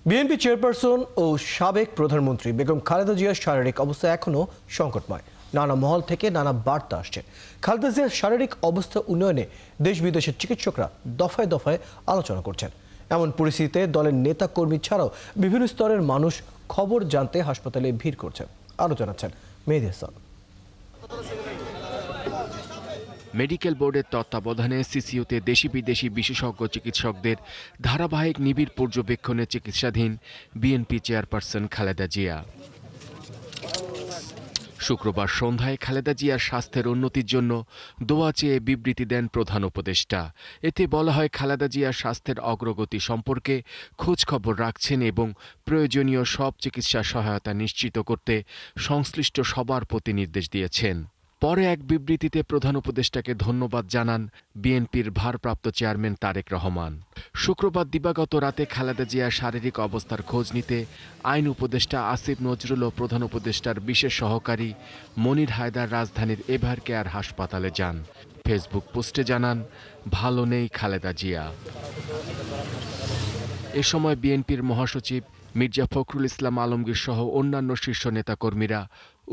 BNP chairperson ও সাবেক প্রধানমন্ত্রী বেগম খালেদা জিয়ার শারীরিক অবস্থা এখনও সংকটময়। নানা মহল থেকে নানা বার্তা আসছে। খালেদা জিয়ার শারীরিক অবস্থা উন্নয়নে দেশ বিদেশের চিকিৎসকরা দফায় দফায় আলোচনা করছেন। এমন পরিস্থিতিতে দলের নেতা কর্মী ছাড়াও বিভিন্ন স্তরের মানুষ খবর জানতে হাসপাতালে ভিড় করছেন। আরও জানাচ্ছেন মেহেদী হাসান। মেডিকেল বোর্ডের তত্ত্বাবধানে সিসিইউতে দেশি বিদেশি বিশেষজ্ঞ চিকিৎসকদের ধারাবাহিক নিবিড় পর্যবেক্ষণে চিকিৎসাধীন বিএনপি চেয়ারপারসন খালেদা জিয়া। শুক্রবার সন্ধ্যায় খালেদা জিয়ার স্বাস্থ্যের উন্নতির জন্য দোয়া চেয়ে বিবৃতি দেন প্রধান উপদেষ্টা। এতে বলা হয়, খালেদা জিয়ার স্বাস্থ্যের অগ্রগতি সম্পর্কে খোঁজখবর রাখছেন এবং প্রয়োজনীয় সব চিকিৎসা সহায়তা নিশ্চিত করতে সংশ্লিষ্ট সবার প্রতি নির্দেশ দিয়েছেন। পরে এক বিবৃতিতে প্রধান উপদেষ্টাকে ধন্যবাদ জানান বিএনপির ভারপ্রাপ্ত চেয়ারম্যান তারেক রহমান। শুক্রবার দিবাগত রাতে খালেদা জিয়ার শারীরিক অবস্থার খোঁজ নিতে আইন উপদেষ্টা আসিফ নজরুল ও প্রধান উপদেষ্টার বিশেষ সহকারী মনির হায়দার রাজধানীর এভার কেয়ার হাসপাতালে যান। ফেসবুক পোস্টে জানান, ভালো নেই খালেদা জিয়া। এ সময় বিএনপির মহাসচিব মির্জা ফখরুল ইসলাম আলমগীর সহ অন্যান্য শীর্ষ নেতাকর্মীরা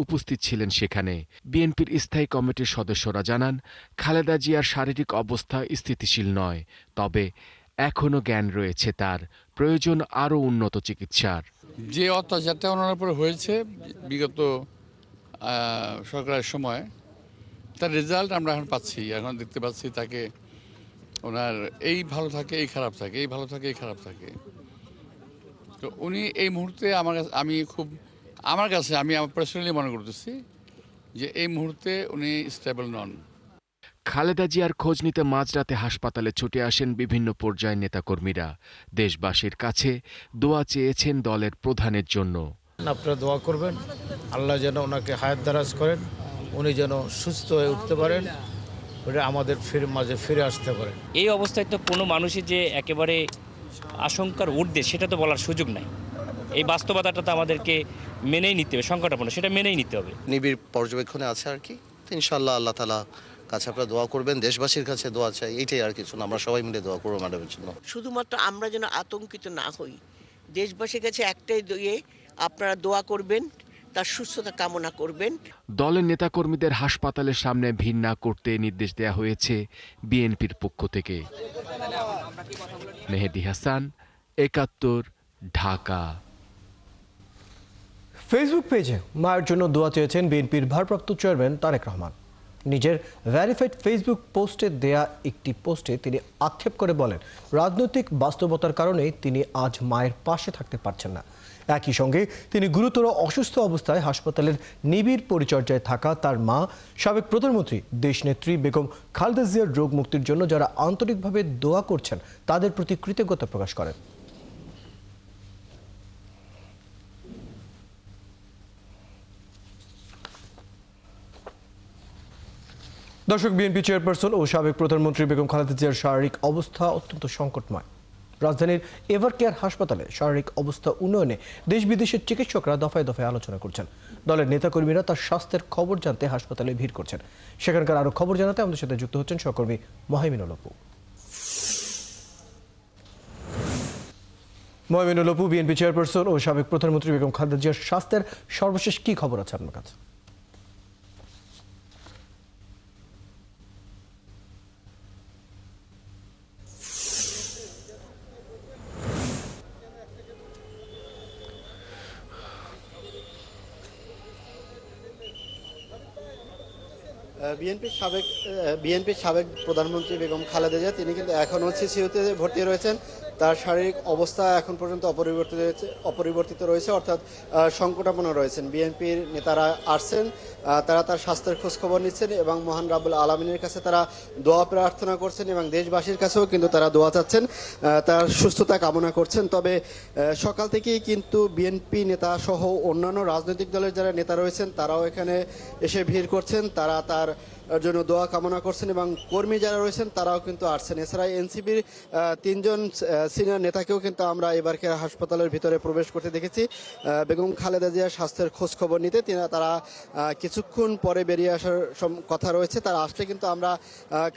উপস্থিত ছিলেন সেখানে। বিএনপির স্থায়ী কমিটির সদস্যরা জানান, খালেদা জিয়ার শারীরিক অবস্থা স্থিতিশীল নয়, তবে এখনও জ্ঞান রয়েছে তার, প্রয়োজন আরও উন্নত চিকিৎসার। যে অত্যাচারটা ওনার উপর হয়েছে বিগত সরকারের সময়, তার রেজাল্ট আমরা এখন পাচ্ছি। এখন দেখতে পাচ্ছি তাকে ওনার এই ভালো থাকে এই খারাপ থাকে, এই ভালো থাকে এই খারাপ থাকে। তো উনি এই মুহূর্তে আমার কাছে আমি পার্সোনালি মনে করতেছি যে এই মুহূর্তে উনি স্টেবল নন। খালেদা জিয়ার খোঁজ নিতে মাঝরাতে হাসপাতালে ছুটে আসেন বিভিন্ন পর্যায়ের নেতাকর্মীরা। দেশবাসীর কাছে দোয়া চেয়েছেন দলের প্রধানের জন্য। আপনারা দোয়া করবেন, আল্লাহ যেন ওনাকে হায়াত দারাজ করেন, উনি যেন সুস্থ হয়ে উঠতে পারেন, ওটা আমাদের মাঝে ফিরে আসতে পারেন। এই অবস্থায় তো কোনো মানুষই যে একেবারে আশঙ্কার ঊর্ধ্বে সেটা তো বলার সুযোগ নাই। এই বাস্তবতাটা তো আমাদেরকে মেনেই নিতে হবে, সংকটাপন্ন সেটা মেনেই নিতে হবে। নিবিড় পর্যবেক্ষণে আছে আর কি। ইনশাআল্লাহ আল্লাহ তাআলা কাছে আপনারা দোয়া করবেন, দেশবাসীর কাছে দোয়া চাই, এইটাই আর কিছু না। আমরা সবাই মিলে দোয়া করবো ম্যাডামের জন্য। শুধুমাত্র আমরা যেন আতঙ্কিত না হই, দেশবাসীর কাছে একটাই আপনারা দোয়া করবেন, তার সুস্থতা কামনা করবেন। দলের নেতাকর্মীদের হাসপাতালের সামনে ভিড় না করতে নির্দেশ দেওয়া হয়েছে বিএনপির পক্ষ থেকে। মেহেদী হাসান, ৭১, ঢাকা। ফেসবুক পেজে মায়ের জন্য দোয়া চেয়েছেন বিএনপির ভারপ্রাপ্ত চেয়ারম্যান তারেক রহমান। নিজের ভেরিফাইড ফেসবুক পোস্টে দেয়া একটি পোস্টে তিনি আক্ষেপ করে বলেন, রাজনৈতিক বাস্তবতার কারণেই তিনি আজ মায়ের পাশে থাকতে পারছেন না। একই সঙ্গে তিনি গুরুতর অসুস্থ অবস্থায় হাসপাতালের নিবিড় পরিচর্যায় থাকা তার মা, সাবেক প্রধানমন্ত্রী দেশনেত্রী বেগম খালেদা জিয়ার রোগ মুক্তির জন্য যারা আন্তরিকভাবে দোয়া করছেন তাদের প্রতি কৃতজ্ঞতা প্রকাশ করেন। দর্শক, বিএনপি চেয়ারপারসন ও সাবেক প্রধানমন্ত্রী বেগম খালেদা জিয়ার শারীরিক অবস্থা অত্যন্ত সংকটময়। রাজধানীর এভার কেয়ার হাসপাতালে শারীরিক অবস্থা উন্নয়নে দেশ বিদেশের চিকিৎসকরা দফায় দফায় আলোচনা করছেন। দলের নেতাকর্মীরা তার স্বাস্থ্যের খবর জানতে হাসপাতালে ভিড় করছেন। সেখানকার আরও খবর জানাতে আমাদের সাথে যুক্ত হচ্ছেন সহকর্মী মহিমিনুল অপু। মহিমিনুল অপু, বিএনপি চেয়ারপারসন ও সাবেক প্রধানমন্ত্রী বেগম খালেদা জিয়ার স্বাস্থ্যের সর্বশেষ কি খবর আছে আপনার কাছে? বিএনপির সাবেক প্রধানমন্ত্রী বেগম খালেদা জিয়া তিনি কিন্তু এখনও সিসিইউতে ভর্তি রয়েছেন। তার শারীরিক অবস্থা এখন পর্যন্ত অপরিবর্তিত রয়েছে, অর্থাৎ সংকটাপন্ন রয়েছেন। বিএনপির নেতারা আসছেন, তারা তার স্বাস্থ্যের খোঁজখবর নিচ্ছেন এবং মহান রাব্বুল আলামিনের কাছে তারা দোয়া প্রার্থনা করছেন এবং দেশবাসীর কাছেও কিন্তু তারা দোয়া চাচ্ছেন, তার সুস্থতা কামনা করছেন। তবে সকাল থেকেই কিন্তু বিএনপি নেতা সহ অন্যান্য রাজনৈতিক দলের যারা নেতা রয়েছেন তারাও এখানে এসে ভিড় করছেন। তারা তার জন্য দোয়া কামনা করছেন এবং কর্মী যারা রয়েছেন তারাও কিন্তু আসছেন। এছাড়া এনসিপির 3 জন সিনিয়র নেতাকেও কিন্তু আমরা এবারকে হাসপাতালের ভিতরে প্রবেশ করতে দেখেছি বেগম খালেদা জিয়ার স্বাস্থ্যের খোঁজ খবর নিতে। তারা কিছুক্ষণ পরে বেরিয়ে আসার কথা রয়েছে। তারা আসলে কিন্তু আমরা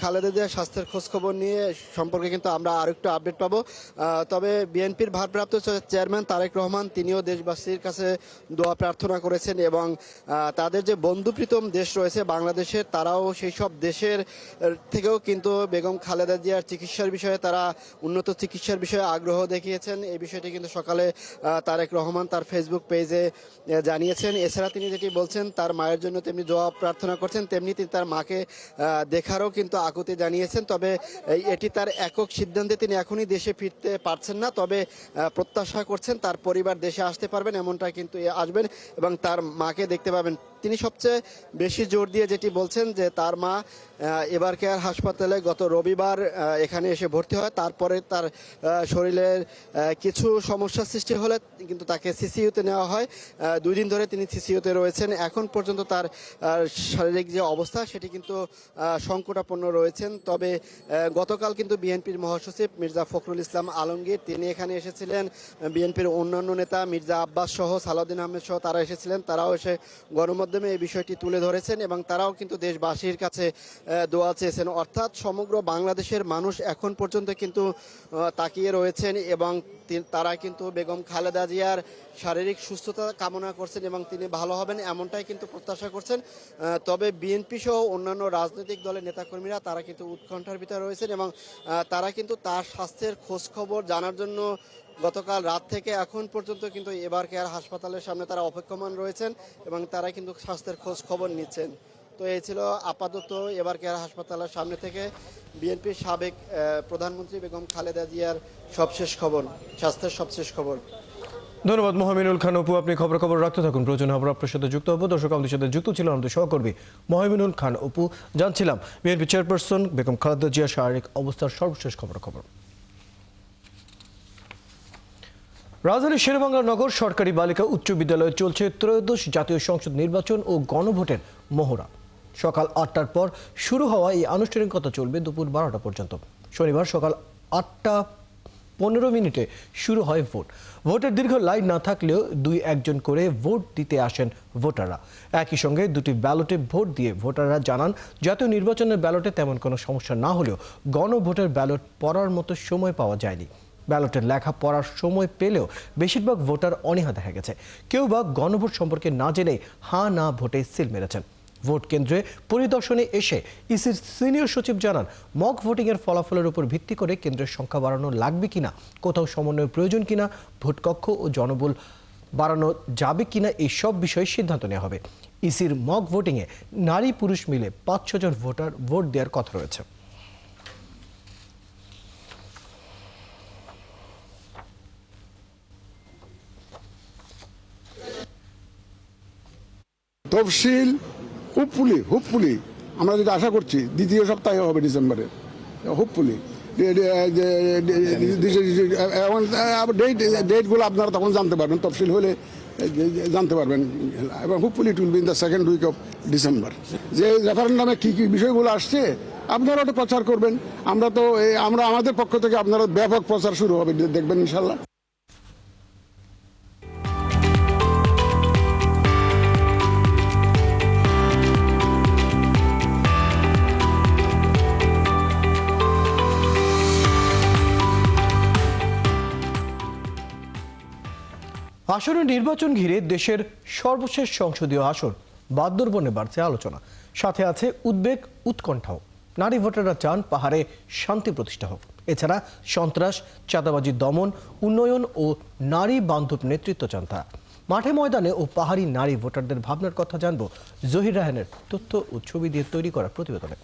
খালেদা জিয়ার স্বাস্থ্যের খোঁজ খবর নিয়ে সম্পর্কে কিন্তু আমরা আরও একটু আপডেট পাবো। তবে বিএনপির ভারপ্রাপ্ত চেয়ারম্যান তারেক রহমান তিনিও দেশবাসীর কাছে দোয়া প্রার্থনা করেছেন এবং তাদের যে বন্ধুপ্রীতম দেশ রয়েছে বাংলাদেশের, তারাও সেই সব দেশের থেকেও কিন্তু বেগম খালেদা জিয়ার চিকিৎসার বিষয়ে তারা উন্নত চিকিৎসার বিষয়ে আগ্রহ দেখিয়েছেন। এই বিষয়টি কিন্তু সকালে তারেক রহমান তার ফেসবুক পেজে জানিয়েছেন। এছাড়া তিনি যেটি বলছেন তার মায়ের জন্য তেমনি দোয়া প্রার্থনা করছেন, তেমনি তিনি তার মাকে দেখারও কিন্তু আকুতি জানিয়েছেন। তবে এটি তার একক সিদ্ধান্তে তিনি এখনই দেশে ফিরতে পারছেন না, তবে প্রত্যাশা করছেন তার পরিবার দেশে আসতে পারবেন, এমনটা কিন্তু আসবেন এবং তার মাকে দেখতে পাবেন। তিনি সবচেয়ে বেশি জোর দিয়ে যেটি বলছেন যে তার মা এবার কেয়ার হাসপাতালে গত রবিবার এখানে এসে ভর্তি হয়। তারপরে তার শরীরের কিছু সমস্যা সৃষ্টি হলে কিন্তু তাকে সিসিইউতে নেওয়া হয়। 2 দিন ধরে তিনি সিসিইউতে রয়েছেন। এখন পর্যন্ত তার শারীরিক যে অবস্থা সেটি কিন্তু সংকটাপন্ন রয়েছেন। তবে গতকাল কিন্তু বিএনপির মহাসচিব মির্জা ফখরুল ইসলাম আলমগীর তিনি এখানে এসেছিলেন। বিএনপির অন্যান্য নেতা মির্জা আব্বাস সহ সালাউদ্দিন আহমেদ সহ তারা এসেছিলেন। তারাও এসে গণমাধ্যমে এই বিষয়টি তুলে ধরেছেন এবং তারাও কিন্তু দেশবাসীর কাছে দোয়া চেয়েছেন। অর্থাৎ সমগ্র বাংলাদেশের মানুষ এখন পর্যন্ত কিন্তু তাকিয়ে রয়েছেন এবং তারা কিন্তু বেগম খালেদা জিয়ার শারীরিক সুস্থতা কামনা করছেন এবং তিনি ভালো হবেন এমনটাই কিন্তু প্রত্যাশা করছেন। তবে বিএনপি সহ অন্যান্য রাজনৈতিক দলের নেতাকর্মীরা তারা কিন্তু উৎকণ্ঠার ভিতরে রয়েছেন এবং তারা কিন্তু তার স্বাস্থ্যের খোঁজ খবর জানার জন্য গতকাল রাত থেকে এখন পর্যন্ত কিন্তু এবার কেয়ার হাসপাতালের সামনে তারা অপেক্ষমান রয়েছেন এবং তারা কিন্তু স্বাস্থ্যের খোঁজ খবর নিচ্ছেন। তো এই ছিল আপাতত এবার কেয়ার হাসপাতালের সামনে থেকে বিএনপির সাবেক প্রধানমন্ত্রী বেগম খালেদা জিয়ার সবশেষ খবর, স্বাস্থ্যের সবশেষ খবর। ধন্যবাদ মহিমিনুল খান অপু, আপনি খবর রাখতে থাকুন। প্রয়োজন হবে আপনার সাথে যুক্ত হবো। দর্শক, আমাদের সাথে যুক্ত ছিল আমাদের সহকর্মী মহিমিনুল খান অপু। জানছিলাম বিএনপি চেয়ারপারসন বেগম খালেদা জিয়ার শারীরিক অবস্থার সর্বশেষ খবর। রাজধানীর শেরেবাংলা নগর সরকারি বালিকা উচ্চ বিদ্যালয়ে চলছে ত্রয়োদশ জাতীয় সংসদ নির্বাচন ও গণভোটের মহড়া। সকাল 8টার পর শুরু হওয়া এই আনুষ্ঠানিকতা চলবে দুপুর 12টা পর্যন্ত। শনিবার সকাল 8:15 শুরু হয় ভোট। ভোটের দীর্ঘ লাইন না থাকলেও 2-1 করে ভোট দিতে আসেন ভোটাররা। একই সঙ্গে 2টি ব্যালটে ভোট দিয়ে ভোটাররা জানান জাতীয় নির্বাচনের ব্যালটে তেমন কোনো সমস্যা না হলেও গণভোটের ব্যালট পড়ার মতো সময় পাওয়া যায়নি। ব্যালটের লেখা পড়ার সময় পেলেও বেশিরভাগ ভোটার অনীহা দেখা গেছে। কেউ বা গণভোট সম্পর্কে না জেনে হ্যাঁ না ভোটে সিল মেরেছেন। ভোট কেন্দ্রে পরিদর্শনে এসে ইসির সিনিয়র সচিব জানান মক ভোটিংয়ের ফলাফলের উপর ভিত্তি করে কেন্দ্রের সংখ্যা বাড়ানো লাগবে কিনা, কোথাও সমন্বয়ের প্রয়োজন কিনা, ভোটকক্ষ ও জনবল বাড়ানো যাবে কিনা এই সব বিষয়ে সিদ্ধান্ত নেওয়া হবে। ইসির মক ভোটিংয়ে নারী পুরুষ মিলে 5-6 জন ভোটার ভোট দেওয়ার কথা রয়েছে। তফসিল হোপফুলি আমরা যেটা আশা করছি 2য় সপ্তাহে হবে ডিসেম্বরে, হোপফুলি ডেটগুলো আপনারা তখন জানতে পারবেন, তফসিল হলে জানতে পারবেন এবং hopefully it will be in the 2nd week of December. যে রেফারেন্ডামে কী কী বিষয়গুলো আসছে আপনারা ওটা প্রচার করবেন। আমরা আমাদের পক্ষ থেকে আপনারা ব্যাপক প্রচার শুরু হবে, দেখবেন ইনশাল্লাহ। আসন্ন নির্বাচন ঘিরে দেশের সর্বশেষ সংসদীয় আসন বান্দরবনে বাড়ছে আলোচনা, সাথে আছে উদ্বেগ উৎকণ্ঠাও। নারী ভোটাররা চান পাহাড়ে শান্তি প্রতিষ্ঠা হোক। এছাড়া সন্ত্রাস, চাঁদাবাজি দমন, উন্নয়ন ও নারী বান্ধব নেতৃত্ব চান তারা। মাঠে ময়দানে ও পাহাড়ি নারী ভোটারদের ভাবনার কথা জানবো জহির রায়হানের তথ্য ও ছবি দিয়ে তৈরি করা প্রতিবেদনে।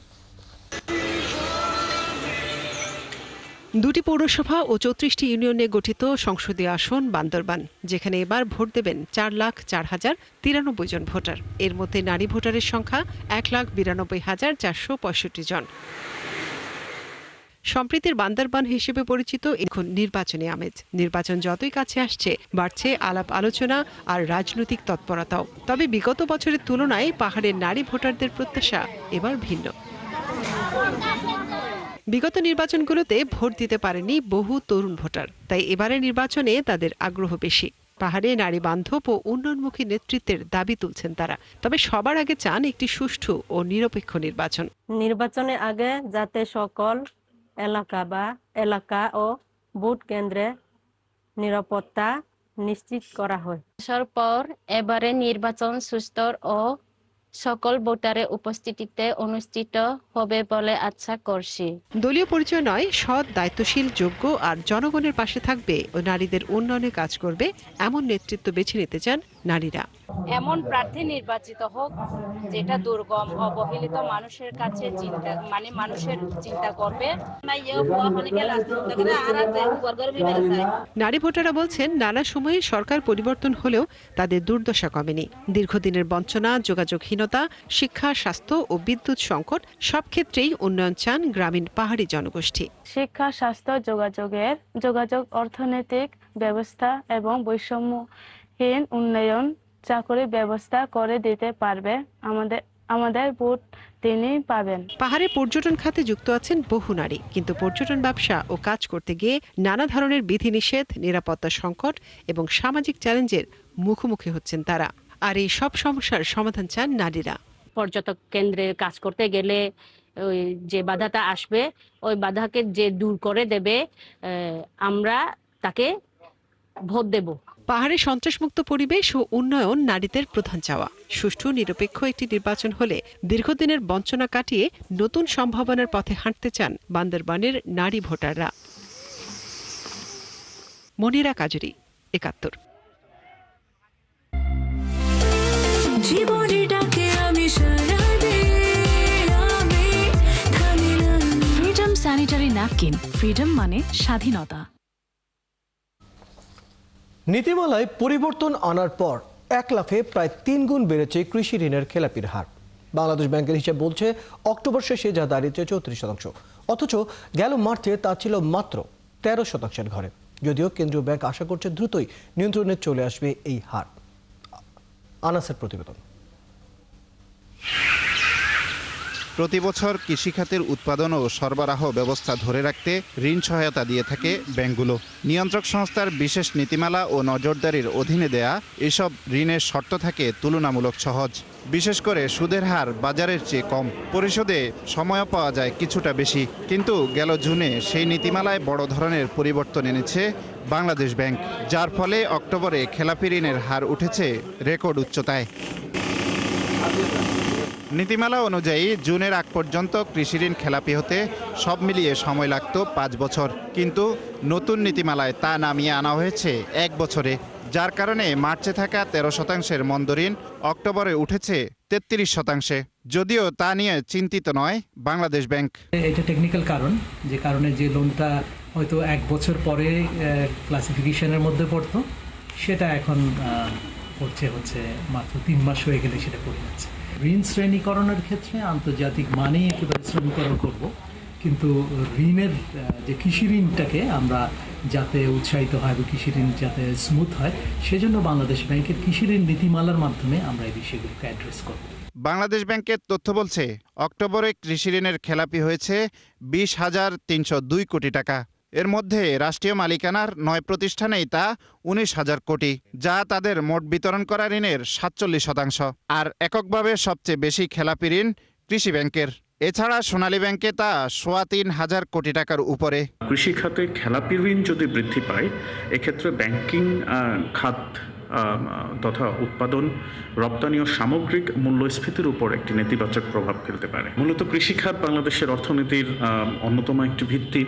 2টি পৌরসভা ও 34টি ইউনিয়নে গঠিত সংসদীয় আসন বান্দরবান, যেখানে এবার ভোট দেবেন 4,04,093 জন ভোটার। এর মধ্যে নারী ভোটারের সংখ্যা 1,92,465 জন। সম্প্রীতির বান্দরবান হিসেবে পরিচিত এখন নির্বাচনী আমেজ। নির্বাচন যতই কাছে আসছে বাড়ছে আলাপ আলোচনা আর রাজনৈতিক তৎপরতাও। তবে বিগত বছরের তুলনায় পাহাড়ের নারী ভোটারদের প্রত্যাশা এবার ভিন্ন। বিগত নির্বাচনগুলোতে ভোট দিতে পারেনি বহু তরুণ ভোটার, তাই এবারের নির্বাচনে তাদের আগ্রহ বেশি। পাহাড়ে নারী বান্ধব ও উন্নয়নমুখী নেতৃত্বের দাবি তুলছেন তারা। তবে সবার আগে চান একটি সুষ্ঠু ও নিরপেক্ষ নির্বাচন। নির্বাচনের আগে যাতে সকল এলাকা ও ভোট কেন্দ্রে নিরাপত্তা নিশ্চিত করা হয়। পর এবারে নির্বাচন সুস্থ ও সকল ভোটারের উপস্থিতিতে অনুষ্ঠিত হবে বলে আশা করছি। দলীয় পরিচয় নয়, সৎ, দায়িত্বশীল, যোগ্য আর জনগণের পাশে থাকবে ও নারীদের উন্নয়নে কাজ করবে এমন নেতৃত্ব বেছে নিতে চান নারীরা। এমন প্রার্থী নির্বাচিত হোক যেটা দুর্গম অবহেলিত মানুষের কাছে মানুষের চিন্তা করবে। নারী ভোটাররা বলছেন নানা সময়ে সরকার পরিবর্তন হলেও তাদের দুর্দশা কমেনি। দীর্ঘদিনের বঞ্চনা, যোগাযোগহীনতা, শিক্ষা, স্বাস্থ্য ও বিদ্যুৎ সংকট সব ক্ষেত্রেই উন্নয়ন চান গ্রামীণ পাহাড়ি জনগোষ্ঠী। শিক্ষা, স্বাস্থ্য, যোগাযোগ, অর্থনৈতিক ব্যবস্থা এবং বৈষম্যহীন উন্নয়ন, চাকরি ব্যবস্থা করে দিতে পারবে আমাদের ভোট তিনি পাবেন। পাহাড়ে পর্যটন খাতে যুক্ত আছেন বহু নারী, কিন্তু পর্যটন ব্যবসা ও কাজ করতে গিয়ে নানা ধরনের বিধিনিষেধ, নিরাপত্তা সংকট এবং সামাজিক চ্যালেঞ্জের মুখোমুখি হচ্ছেন তারা। আর এই সব সমস্যার সমাধান চান নারীরা। পর্যটক কেন্দ্রে কাজ করতে গেলে ওই যে বাধাটা আসবে, ওই বাধাকে যে দূর করে দেবে, আমরা তাকে ভোট দেব। পাহাড়ে সন্ত্রাসমুক্ত পরিবেশ ও উন্নয়ন নারীদের প্রধান চাওয়া। সুষ্ঠু, নিরপেক্ষ একটি নির্বাচন হলে দীর্ঘদিনের বঞ্চনা কাটিয়ে নতুন সম্ভাবনার পথে হাঁটতে চান বান্দরবানের নারী ভোটাররা। Monira Kajuri, ৭১। Freedom sanitary napkin, freedom মানে স্বাধীনতা। নীতিমালায় পরিবর্তন আনার পর এক লাফে প্রায় ৩ গুণ বেড়েছে কৃষি ঋণের খেলাপির হার। বাংলাদেশ ব্যাংকের হিসাব বলছে অক্টোবর শেষে যা দাঁড়িয়েছে ৩৪%, অথচ গেল মার্চে তা ছিল মাত্র ১৩%-এর ঘরে। যদিও কেন্দ্রীয় ব্যাংক আশা করছে দ্রুতই নিয়ন্ত্রণে চলে আসবে এই হার। আনাসের প্রতিবেদন। প্রতি বছর কৃষিখাতের উৎপাদন ও সরবরাহ ব্যবস্থা ধরে রাখতে ঋণ সহায়তা দিয়ে থাকে ব্যাংকগুলো। নিয়ন্ত্রক সংস্থার বিশেষ নীতিমালা ও নজরদারির অধীনে দেয়া এসব ঋণের শর্ত থাকে তুলনামূলক সহজ। বিশেষ করে সুদের হার বাজারের চেয়ে কম, পরিশোধে সময়ও পাওয়া যায় কিছুটা বেশি। কিন্তু গেল জুনে সেই নীতিমালায় বড় ধরনের পরিবর্তন এনেছে বাংলাদেশ ব্যাংক, যার ফলে অক্টোবরে খেলাপি ঋণের হার উঠেছে রেকর্ড উচ্চতায়। নীতিমালা অনুযায়ী জুনের আগ পর্যন্ত কৃষিঋণ খেলাপি হতে সব মিলিয়ে সময় লাগত 5 বছর, কিন্তু নতুন নীতিমালায় তা নামিয়ে আনা হয়েছে 1 বছরে, যার কারণে মার্চে থাকা 13%-এর মন্দঋণ অক্টোবরে উঠেছে 33%। যদিও তা নিয়ে চিন্তিত নয় বাংলাদেশ ব্যাংক। এটা টেকনিক্যাল কারণ, যে কারণে যে লোনটা হয়তো 1 বছর পরে ক্লাসিফিকেশনের মধ্যে পড়তো, সেটা এখন হচ্ছে মাত্র 3 মাস হয়ে গেলে সেটা পড়ে যাচ্ছে। ঋণ শ্রেণীকরণের ক্ষেত্রে আন্তর্জাতিক মানেই একেবারে শ্রেণীকরণ করব, কিন্তু ঋণের যে কৃষি ঋণটাকে আমরা যাতে উৎসাহিত হয় বা কৃষি ঋণ যাতে স্মুথ হয়, সেজন্য বাংলাদেশ ব্যাংকের কৃষি ঋণ নীতিমালার মাধ্যমে আমরা এই বিষয়গুলোকে অ্যাড্রেস করব। বাংলাদেশ ব্যাংকের তথ্য বলছে অক্টোবরে কৃষি ঋণের খেলাপি হয়েছে 20,302 কোটি টাকা। এর মধ্যে রাষ্ট্রীয় মালিকানার 9 প্রতিষ্ঠানেই তা 19,000 কোটি, যা তাদের মোট বিতরণ করা ঋণের 47%। আর এককভাবে সবচেয়ে বেশি খেলাপি ঋণ কৃষি ব্যাংকের। এছাড়া সোনালী ব্যাংকে তা 3,500 কোটি টাকার উপরে। কৃষি খাতে খেলাপি ঋণ যদি বৃদ্ধি পায়, এক্ষেত্রে ব্যাংকিং খাত তথা উৎপাদন, রপ্তানি ও সামগ্রিক মূল্যস্ফীতির উপর একটি নেতিবাচক প্রভাব ফেলতে পারে। মূলত কৃষি খাত বাংলাদেশের অর্থনীতির অন্যতম একটি ভিত্তি।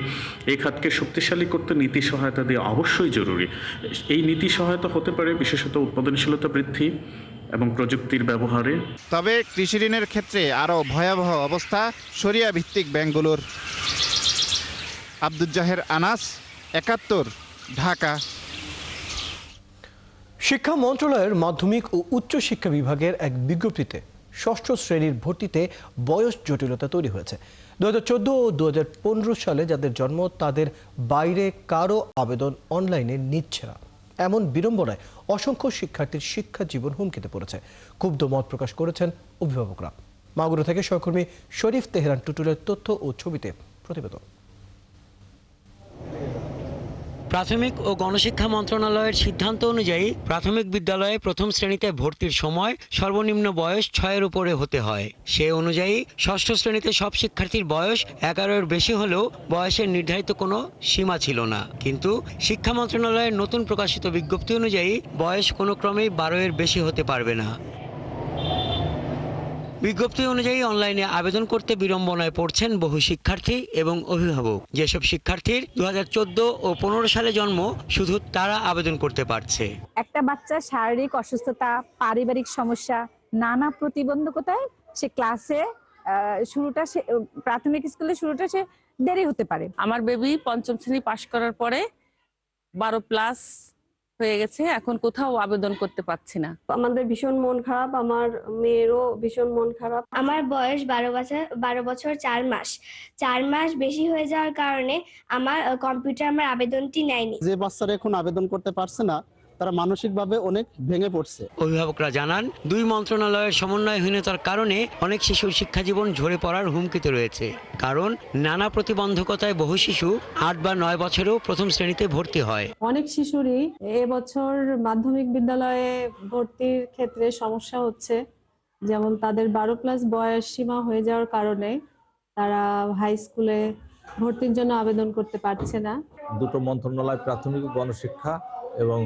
এই খাতকে শক্তিশালী করতে নীতি সহায়তা দেওয়া অবশ্যই জরুরি। এই নীতি সহায়তা হতে পারে বিশেষত উৎপাদনশীলতা বৃদ্ধি এবং প্রযুক্তির ব্যবহারে। তবে কৃষি ঋণের ক্ষেত্রে আরও ভয়াবহ অবস্থা শরিয়া ভিত্তিক ব্যাংকগুলোর। আব্দুল জাহের, আনাস, ৭১, ঢাকা। শিক্ষা মন্ত্রণালয়ের মাধ্যমিক ও উচ্চ শিক্ষা বিভাগের এক বিজ্ঞপ্তিতে ৬ষ্ঠ শ্রেণীর ভর্তিতে বয়স জটিলতা তৈরি হয়েছে। 2014 ও 2015 সালে যাদের জন্ম তাদের বাইরে কারো আবেদন অনলাইনে নিচ্ছে না। এমন বিড়ম্বনায় অসংখ্য শিক্ষার্থীর শিক্ষা জীবন হুমকিতে পড়েছে। ক্ষুব্ধ মত প্রকাশ করেছেন অভিভাবকরা। মাগুরা থেকে সহকর্মী শরীফ তেহরান টুটুলের তথ্য ও ছবিতে প্রতিবেদন। প্রাথমিক ও গণশিক্ষা মন্ত্রণালয়ের সিদ্ধান্ত অনুযায়ী প্রাথমিক বিদ্যালয়ে প্রথম শ্রেণীতে ভর্তির সময় সর্বনিম্ন বয়স 6-এর উপরে হতে হয়। সে অনুযায়ী ষষ্ঠ শ্রেণীতে সব শিক্ষার্থীর বয়স 11-এর বেশি হলেও বয়সের নির্ধারিত কোনো সীমা ছিল না। কিন্তু শিক্ষা মন্ত্রণালয়ের নতুন প্রকাশিত বিজ্ঞপ্তি অনুযায়ী বয়স কোনো ক্রমেই 12-এর বেশি হতে পারবে না। বিজ্ঞপ্তি অনুযায়ী অনলাইনে আবেদন করতে বিড়ম্বনায় পড়ছেন বহু শিক্ষার্থী এবং অভিভাবক। যেসব শিক্ষার্থীর 2014 ও 15 সালে জন্ম শুধু তারা আবেদন করতে পারছে। একটা বাচ্চার শারীরিক অসুস্থতা, পারিবারিক সমস্যা, নানা প্রতিবন্ধকতায় সে ক্লাসে শুরুটা সে প্রাথমিক স্কুলে শুরুটা সে দেরি হতে পারে। আমার বেবি পঞ্চম শ্রেণী পাশ করার পরে 12+ হয়ে গেছে, এখন কোথাও আবেদন করতে পারছি না। আমাদের ভীষণ মন খারাপ, আমার মেয়েরও ভীষণ মন খারাপ। আমার বয়স 12 বছর 4 মাস। 4 মাস বেশি হয়ে যাওয়ার কারণে আমার কম্পিউটার আমার আবেদনটি নেয়নি। যে বাচ্চারা এখন আবেদন করতে পারছে না তারা মানসিকভাবে অনেক ভেঙে পড়ছে। অভিভাবকরা জানান, দুই মন্ত্রণালয়ের সমন্বয়হীনতার কারণে অনেক শিশুর শিক্ষাজীবন ঝরে পড়ার হুমকিতে রয়েছে। কারণ নানা প্রতিবন্ধকতায় বহু শিশু 8 বা 9 বছরেও প্রথম শ্রেণীতে ভর্তি হয়। অনেক শিশুরই এবছর মাধ্যমিক বিদ্যালয়ে ভর্তির ক্ষেত্রে সমস্যা হচ্ছে, যেমন তাদের 12+ বয়স সীমা হয়ে যাওয়ার কারণে তারা হাই স্কুলে ভর্তির জন্য আবেদন করতে পারছে না। দুটো মন্ত্রণালয়, প্রাথমিক গণশিক্ষা এবং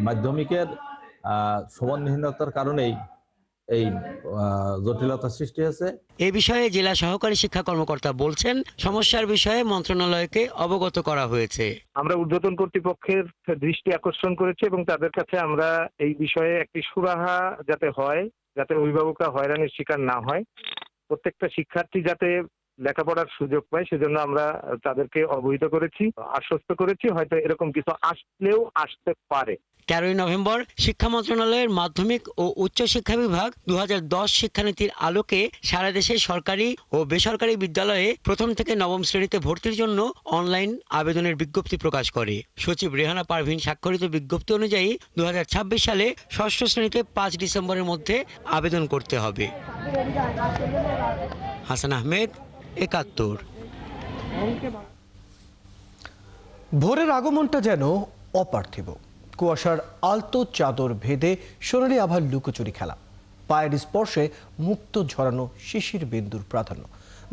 মাধ্যমিকের সমন্বয়হীনতার কারণেই এই জটিলতা সৃষ্টি হয়েছে। এ বিষয়ে জেলা সহকারী শিক্ষা কর্মকর্তা বলছেন, সমস্যার বিষয়ে মন্ত্রণালয়কে অবগত করা হয়েছে। আমরা ঊর্ধ্বতন কর্তৃপক্ষের দৃষ্টি আকর্ষণ করেছি এবং তাদের কাছে আমরা এই বিষয়ে একটি সুরাহা যাতে হয়, যাতে অভিভাবকরা হয়রানির শিকার না হয়, প্রত্যেকটা শিক্ষার্থী যাতে লেখাপড়ার সুযোগ পায় সেজন্য আমরা তাদেরকে অবহিত করেছি, আশ্বস্ত করেছি। হয়তো এরকম কিছু আসলেও আসতে পারে। 13 নভেম্বর শিক্ষা মন্ত্রণালয়ের মাধ্যমিক ও উচ্চ শিক্ষা বিভাগ 2010 শিক্ষানীতির আলোকে সারা দেশে সরকারি ও বেসরকারি বিদ্যালয়ে প্রথম থেকে নবম শ্রেণীতে ভর্তির জন্য অনলাইন আবেদনের বিজ্ঞপ্তি প্রকাশ করে। সচিব রেহানা পারভিন স্বাক্ষরিত বিজ্ঞপ্তি অনুযায়ী 2026 সালে ষষ্ঠ শ্রেণীতে 5 ডিসেম্বরের মধ্যে আবেদন করতে হবে। হাসান আহমেদ, 71। ভোরের আগমনটা যেন অপার্থিব। কুয়াশার আলতো চাদর ভেদে সোনালি আভার লুকোচুরি খেলা, পায়ের স্পর্শে মুক্ত ঝরানো শিশির বিন্দুর প্রাধান্য,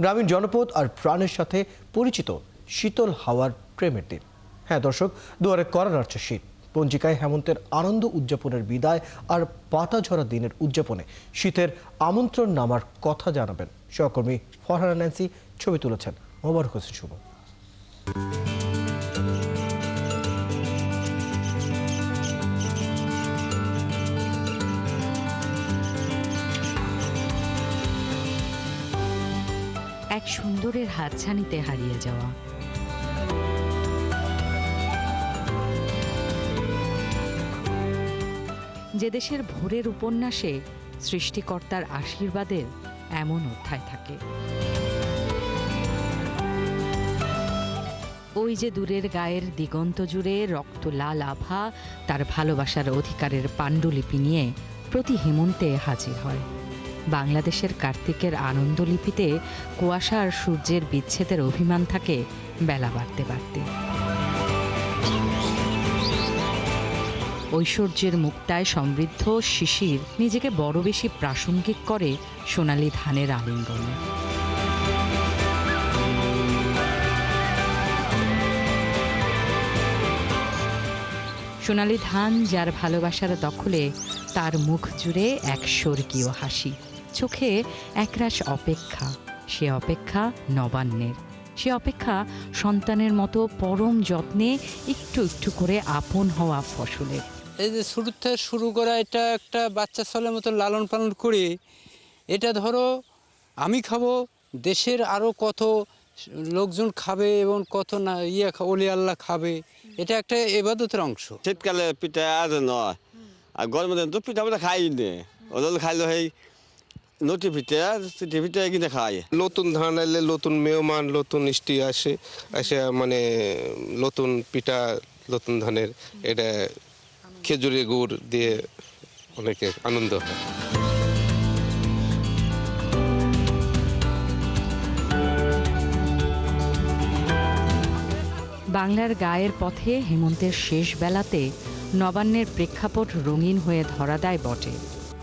গ্রামীণ জনপদ আর প্রাণের সাথে পরিচিত শীতল হাওয়ার প্রেমের দিন। হ্যাঁ দর্শক, দুয়ারে করা নাড়ছে শীত। পঞ্জিকায় হেমন্তের আনন্দ উদযাপনের বিদায় আর পাতা ঝরা দিনের উদযাপনে শীতের আমন্ত্রণ নামার কথা জানাবেন সহকর্মী ফরহানা ন্যান্সি। ছবি তুলেছেন মোবারক হোসেন শুভ। এক সুন্দরের হাতছানিতে হারিয়ে যাওয়া, যে দেশের ভোরের উপন্যাসে সৃষ্টিকর্তার আশীর্বাদের এমন অধ্যায় থাকে। ওই যে দূরের গায়ের দিগন্ত জুড়ে রক্ত লাল আভা তার ভালোবাসার অধিকারের পাণ্ডুলিপি নিয়ে প্রতি হেমন্তে হাজির হয়। বাংলাদেশের কার্তিকের আনন্দলিপিতে কুয়াশা আর সূর্যের বিচ্ছেদের অভিমান থাকে বেলা বাড়তে বাড়তে। ঐশ্বর্যের মুক্তায় সমৃদ্ধ শিশির নিজেকে বড় বেশি প্রাসঙ্গিক করে সোনালি ধানের আলিঙ্গনে। সোনালি ধান যার ভালোবাসার দখলে, তার মুখ জুড়ে এক স্বর্গীয় হাসি, চোখে একরাশ অপেক্ষা। সে অপেক্ষা নবান্নের, সে অপেক্ষা সন্তানের মতো পরম যত্নে একটু একটু করে আপন হওয়া ফসলের। এই যে শুরুতে শুরু করা, এটা একটা বাচ্চা ছেলের মতো লালন পালন করে, এটা ধরো আমি খাবো, দেশের আরও কত লোকজন খাবে এবং কত না ওলি আল্লাহ খাবে, এটা একটা ইবাদতের অংশ। শীতকালে পিঠা আজ নয়, আর গরমের দিন তো পিঠা পিঠা খাই নে, ওদের খাইলে সেই নটিভিতে আর টিভিতে কিনে খায়। নতুন ধান এলে নতুন মেহমান, নতুন মিষ্টি আসে মানে নতুন পিঠা, নতুন ধানের এটা খেজুরের গুড় দিয়ে অনেকে আনন্দ হয়। বাংলার গায়ের পথে হেমন্তের শেষ বেলাতে নবান্নের প্রেক্ষাপট রঙিন হয়ে ধরা দেয় বটে,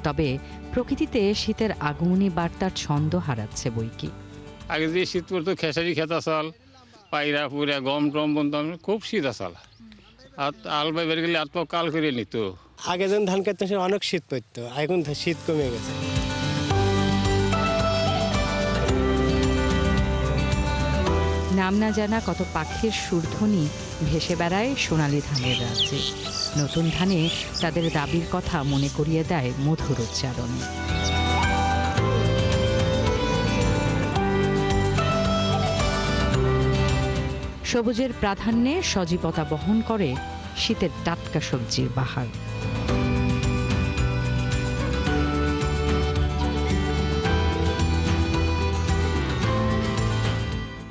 তবে প্রকৃতিতে শীতের আগমনী বার্তার ছন্দ হারাচ্ছে বইকি। আগে যে শীত পড়তো খেসারি খেতা চাল, পায়রা পুরা গম টম বলতাম, খুব শীত আসাল। আর আল বাইবার গেলে আত্ম কাল করে নিত। আগে যখন ধান কাটতো সে অনেক শীত পড়তো, এখন শীত কমে গেছে। নাম না জানা কত পাখির সুরধ্বনি ভেসে বেড়ায় সোনালী ধানের রাজ্যে। নতুন ধানে তাদের দাবির কথা মনে করিয়ে দেয় মধুর উচ্চারণে। সবুজের প্রাধান্যে সজীবতা বহন করে শীতের টাটকা সবজির বাহার।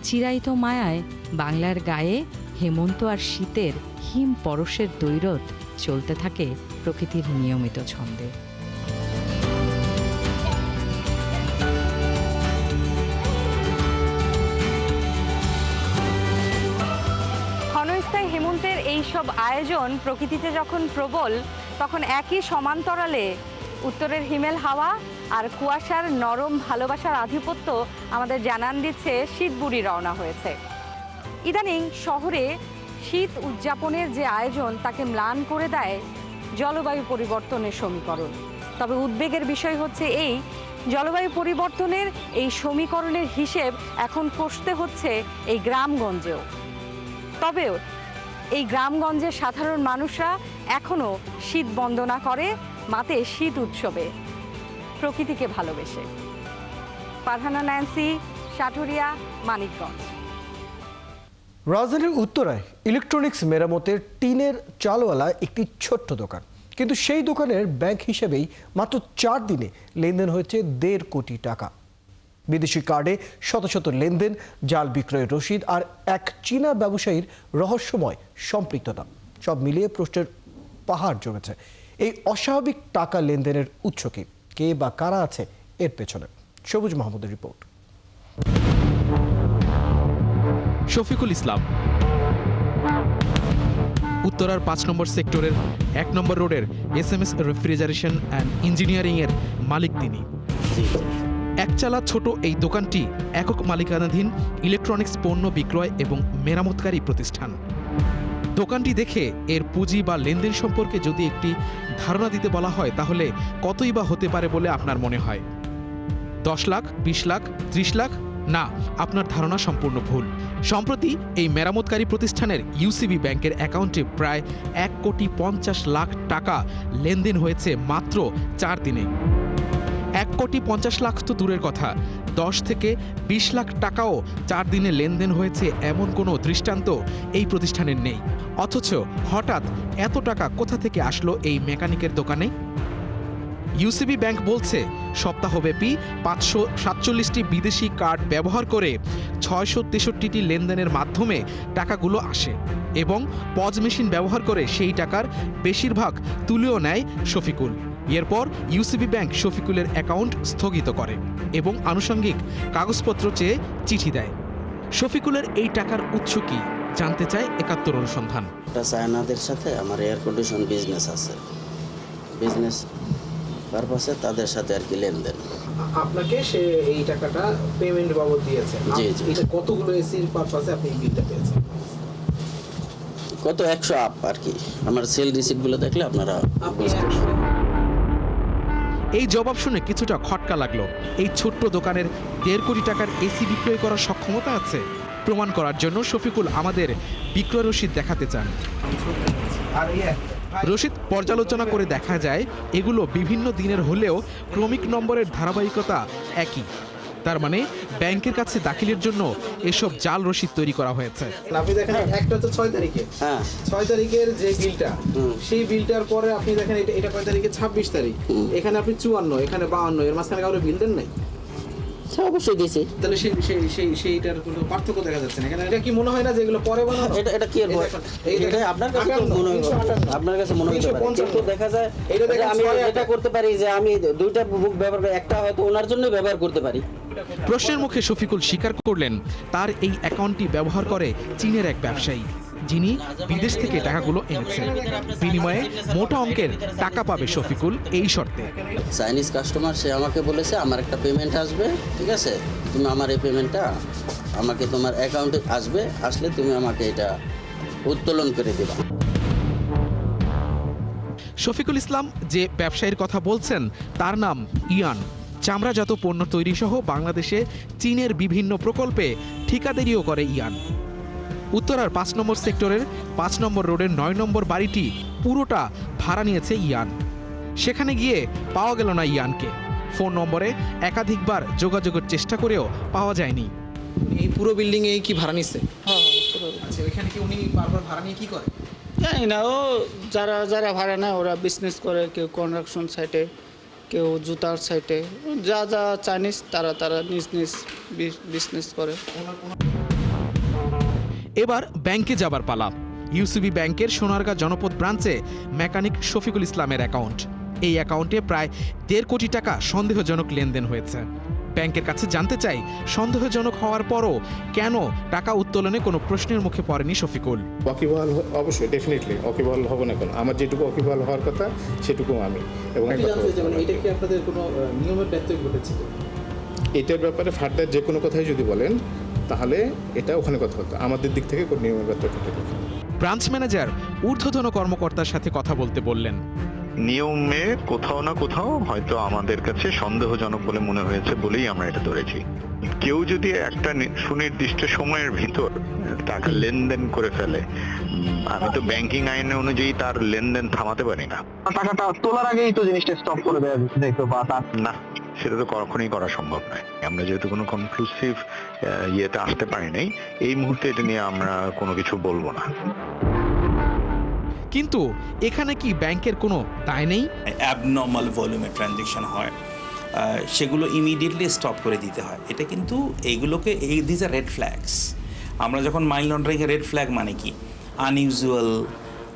চিরায়িত মায়ায় বাংলার গায়ে হেমন্ত আর শীতের হিম পরশের দৈরত চলতে থাকে প্রকৃতির নিয়মিত ছন্দে। ক্ষণস্থায়ী হেমন্তের এইসব আয়োজন প্রকৃতিতে যখন প্রবল, তখন একই সমান্তরালে উত্তরের হিমেল হাওয়া আর কুয়াশার নরম ভালোবাসার আধিপত্য আমাদের জানান দিচ্ছে শীত বুড়ি রওনা হয়েছে। ইদানিং শহরে শীত উদযাপনের যে আয়োজন তাকে ম্লান করে দেয় জলবায়ু পরিবর্তনের সমীকরণ। তবে উদ্বেগের বিষয় হচ্ছে এই জলবায়ু পরিবর্তনের এই সমীকরণের হিসেব এখন কষতে হচ্ছে এই গ্রামগঞ্জেও। তবেও এই গ্রামগঞ্জের সাধারণ মানুষরা এখনও শীত বন্দনা করে, মাতে শীত উৎসবে প্রকৃতিকে ভালোবেসে। ফারহানা ন্যান্সি, সাটুরিয়া, মানিকগঞ্জ। রাজধানীর উত্তরায় ইলেকট্রনিক্স মেরামতের টিনের চালওয়ালা একটি ছোট্ট দোকান, কিন্তু সেই দোকানের ব্যাংক হিসেবেই মাত্র 4 দিনে লেনদেন হয়েছে 1.5 কোটি টাকা। বিদেশি কার্ডে শত শত লেনদেন, জাল বিক্রয়ের রসিদ আর এক চীনা ব্যবসায়ীর রহস্যময় সম্পৃক্ততা, সব মিলিয়ে প্রশ্নের পাহাড় জমেছে। এই অস্বাভাবিক টাকা লেনদেনের উৎস কি, কে বা কারা আছে এর পেছনে? সবুজ মাহমুদের রিপোর্ট। শফিকুল ইসলাম উত্তরার 5 নম্বর সেক্টরের 1 নম্বর রোডের SMS রেফ্রিজারেশন অ্যান্ড ইঞ্জিনিয়ারিং এর মালিক তিনি। একচালা ছোট এই দোকানটি একক মালিকানাধীন ইলেকট্রনিক্স পণ্য বিক্রয় এবং মেরামতকারী প্রতিষ্ঠান। দোকানটি দেখে এর পুঁজি বা লেনদেন সম্পর্কে যদি একটি ধারণা দিতে বলা হয়, তাহলে কতই বা হতে পারে বলে আপনার মনে হয়? 10 লাখ, 20 লাখ, 30 লাখ? না, আপনার ধারণা সম্পূর্ণ ভুল। সম্প্রতি এই মেরামতকারী প্রতিষ্ঠানের UCB ব্যাংকের অ্যাকাউন্টে প্রায় 1,50,00,000 টাকা লেনদেন হয়েছে মাত্র 4 দিনে। 1,50,00,000 তো দূরের কথা, 10 থেকে 20 লাখ টাকাও 4 দিনে লেনদেন হয়েছে এমন কোনো দৃষ্টান্ত এই প্রতিষ্ঠানের নেই। অথচ হঠাৎ এত টাকা কোথা থেকে আসলো এই মেকানিকের দোকানে? UCB ব্যাংক বলছে সপ্তাহব্যাপী 547টি বিদেশি কার্ড ব্যবহার করে 663টি লেনদেনের মাধ্যমে টাকাগুলো আসে এবং পজ মেশিন ব্যবহার করে সেই টাকার বেশিরভাগ তুলেও নেয় শফিকুল। এরপর UCB ব্যাংক শফিকুলের অ্যাকাউন্ট স্থগিত করে এবং আনুষঙ্গিক কাগজপত্র চেয়ে চিঠি দেয়। শফিকুলের এই টাকার উৎস কি জানতে চায় 71 অনুসন্ধান। চায়নাদের সাথে আমার এয়ার কন্ডিশন বিজনেস আছে, বিজনেস পারপাসে তাদের সাথে আর কি লেনদেন। আপনাকে সে এই টাকাটা পেমেন্ট বাবদ দিয়েছে? জি জি। এটা কতগুলো এসির পারপাসে আপনি বিলটা পেয়েছেন? কত 100 আপ আর কি। আমার সেল রিসিপ্টগুলো দেখলে আপনারা বুঝতে পারবেন। এই জবাব শুনে কিছুটা খটকা লাগলো। এই ছোট্ট দোকানের 1.5 কোটি টাকার এসি বিক্রয় করার সক্ষমতা আছে? প্রমাণ করার জন্য শফিকুল আমাদের বিক্রয় রসিদ দেখাতে চান। রসিদ পর্যালোচনা করে দেখা যায় এগুলো বিভিন্ন দিনের হলেও ক্রমিক নম্বরের ধারাবাহিকতা একই। তার মানে ব্যাংকের কাছে দাখিলের জন্য এসব জাল রসিদ তৈরি করা হয়েছে। আপনি দেখেন একটা তো 6 তারিখে, 6 তারিখের যে বিলটা, সেই বিলটার পরে আপনি দেখেন এটা কয় তারিখে, 26 তারিখ, এখানে আপনি 54, এখানে 52, এর মাঝখানে কাউরে বিল দেন নাই? অবশ্যই দিয়েছি। তাহলে সেইটার কোনো পার্থক্য দেখা যাচ্ছে না। এখানে এটা কি মনে হয় না যে এগুলো পরে বানানো? এটা কি এর এটা আপনার কাছে তো মনে হয়, আপনার কাছে মনে হতে পারে, কিন্তু দেখা যায় আমি এটা করতে পারি যে আমি দুইটা বুক ব্যবহার করি, একটা হয়তো ওনার জন্য ব্যবহার করতে পারি। প্রশ্নের মুখে শফিকুল স্বীকার করলেন তার এই অ্যাকাউন্টটি ব্যবহার করে চীনের এক ব্যবসায়ী, যিনি বিদেশ থেকে টাকাগুলো এনেছেন। বিনিময়ে মোটা অঙ্কের টাকা পাবে শফিকুল এই শর্তে। চাইনিজ কাস্টমার, সে আমাকে বলেছে আমার একটা পেমেন্ট আসবে, ঠিক আছে, তুমি আমার এই পেমেন্টটা আমাকে তোমার অ্যাকাউন্টে আসবে, আসলে তুমি আমাকে এটা উত্তোলন করে দেবা। শফিকুল ইসলাম যে ব্যবসায়ীর কথা বলছেন তার নাম ইয়ান। চামড়াজাত পণ্য তৈরি সহ বাংলাদেশে চীনের বিভিন্ন প্রকল্পে ঠিকাদারিও করে ইয়ান। উত্তরার 5 নম্বর সেক্টরের 5 নম্বর রোডের 9 নম্বর বাড়িটি পুরোটা ভাড়া নিয়েছে ইয়ান। সেখানে গিয়ে পাওয়া গেল না ইয়ানকে। ফোন নম্বরে একাধিকবার যোগাযোগের চেষ্টা করেও পাওয়া যায়নি। এই পুরো বিল্ডিং এ কি ভাড়া নিচ্ছে? হ্যাঁ, আচ্ছা, ওইখানে কি উনি বারবার ভাড়া নিয়ে কি করে? জানি না, ও যারা ভাড়া নেয় ওরা বিজনেস করে, কেউ কনস্ট্রাকশন সাইটে, কেউ জুতার সাইটে, যা চাইনিজ তারা নিজ বিজনেস করে। এবার ব্যাংকে যাবার পালা। ইউসিবি ব্যাংকের সোনারগাঁ জনপদ ব্রাঞ্চে মেকানিক শফিকুল ইসলামের অ্যাকাউন্ট। এই অ্যাকাউন্টে প্রায় 1.5 কোটি টাকা সন্দেহজনক লেনদেন হয়েছে। ব্যাংকের কাছে জানতে চাই সন্দেহজনক হওয়ার পরও কেন টাকা উত্তোলনে কোনো প্রশ্নের মুখে পড়েনি শফিকুল। ওয়াকিবহাল অবশ্যই, ডেফিনেটলি ওয়াকিবহাল হব না কেন, আমার যেটুকু ওয়াকিবহাল হওয়ার কথা সেটুকু আমি। এবং এটা কি আপনাদের কোনো নিয়মের ব্যত্যয় ঘটেছে? এটার ব্যাপারে ফার্দার যে কোনো কথাই যদি বলেন তাহলে এটা ওখানে কথা হতো, আমাদের দিক থেকে কোনো নিয়মের ব্যত্যয় ঘটে। ব্রাঞ্চ ম্যানেজার ঊর্ধ্বতন কর্মকর্তার সাথে কথা বলতে বললেন। নিয়মে কোথাও না কোথাও হয়তো আমাদের কাছে সন্দেহজনক বলে মনে হয়েছে বলেই আমরা এটা ধরেছি। কেউ যদি একটা সুনির্দিষ্ট সময়ের ভিতর টাকা লেনদেন করে ফেলে, আমি তো ব্যাংকিং আইন অনুযায়ী তার লেনদেন থামাতে পারি না। টাকাটা তোলার আগেই তো জিনিসটা স্টপ করে দেওয়া যেত বা না, সেটা তো কখনোই করা সম্ভব নয়। আমরা যেহেতু কোনো কনক্লুসিভ ইয়েতে আসতে পারি নাই, এই মুহূর্তে এটা নিয়ে আমরা কোনো কিছু বলবো না। কিন্তু এখানে কি ব্যাংকের কোনো দায় নেই? অ্যাবনর্মাল ভলিউমে ট্রানজ্যাকশন হয়, সেগুলো ইমিডিয়েটলি স্টপ করে দিতে হয়। এটা কিন্তু এইগুলোকে দিস আর রেড ফ্ল্যাগস। আমরা যখন মানি লন্ডারিং রেড ফ্ল্যাগ মানে কি, আনইউজুয়াল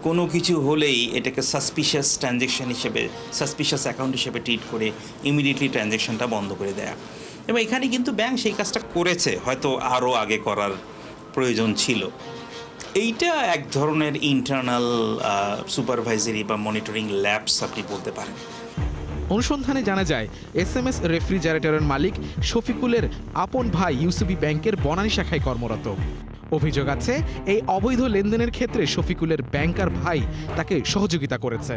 কোনো কিছু হলেই এটাকে সাসপিশিয়াস ট্রানজ্যাকশন হিসেবে, সাসপিশিয়াস অ্যাকাউন্ট হিসেবে ট্রিট করে ইমিডিয়েটলি ট্রানজ্যাকশনটা বন্ধ করে দেয়া। এবং এখানে কিন্তু ব্যাংক সেই কাজটা করেছে, হয়তো আরও আগে করার প্রয়োজন ছিল। এইটা এক ধরনের ইন্টারনাল সুপারভাইজারি বা মনিটরিং ল্যাবস আপনি বলতে পারেন। অনুসন্ধানে জানা যায় SMS রেফ্রিজারেটরের মালিক শফিকুলের আপন ভাই ইউসিবি ব্যাংকের বনানী শাখায় কর্মরত। অভিযোগ আছে এই অবৈধ লেনদেনের ক্ষেত্রে শফিকুলের ব্যাংকার ভাই তাকে সহযোগিতা করেছে।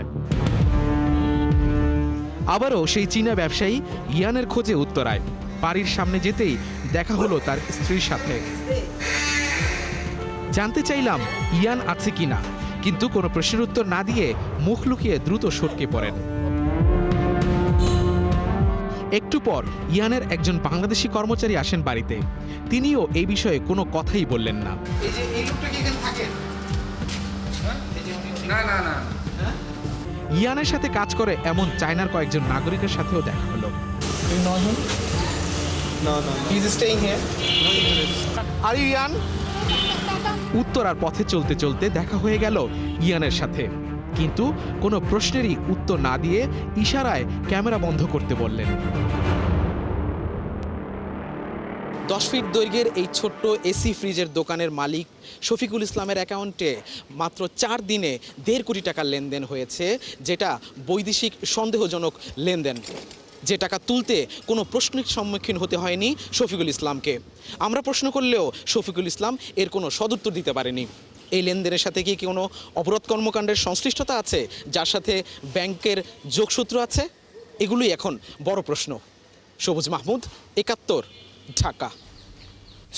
আবারও সেই চীনা ব্যবসায়ী ইয়ানের খোঁজে উত্তরায়। বাড়ির সামনে যেতেই দেখা হলো তার স্ত্রীর সাথে। জানতে চাইলাম ইয়ান আছে কিনা, কিন্তু কোনো প্রশ্নের উত্তর না দিয়ে মুখ লুকিয়ে দ্রুত সটকে পড়েন। একটু পর ইয়ানের একজন বাংলাদেশি কর্মচারী আসেন বাড়িতে। তিনিও এই বিষয়ে কোনো কথাই বললেন না। ইয়ানের সাথে কাজ করে এমন চায়নার কয়েকজন নাগরিকের সাথেও দেখা হলো। উত্তরার পথে চলতে চলতে দেখা হয়ে গেল ইয়ানের সাথে, কিন্তু কোনো প্রশ্নেরই উত্তর না দিয়ে ইশারায় ক্যামেরা বন্ধ করতে বললেন। 10 ফিট দৈর্ঘ্যের এই ছোট্ট এসি ফ্রিজের দোকানের মালিক শফিকুল ইসলামের অ্যাকাউন্টে মাত্র 4 দিনে 1.5 কোটি টাকার লেনদেন হয়েছে, যেটা বৈদেশিক সন্দেহজনক লেনদেন। যে টাকা তুলতে কোনো প্রশ্নের সম্মুখীন হতে হয়নি শফিকুল ইসলামকে। আমরা প্রশ্ন করলেও শফিকুল ইসলাম এর কোনো সদুত্তর দিতে পারেনি। এই লেনদেনের সাথে কি কোনো অপরাধ কর্মকাণ্ডের সংশ্লিষ্টতা আছে, যার সাথে ব্যাংকের যোগসূত্র আছে? এগুলোই এখন বড় প্রশ্ন। সবুজ মাহমুদ, 71, ঢাকা।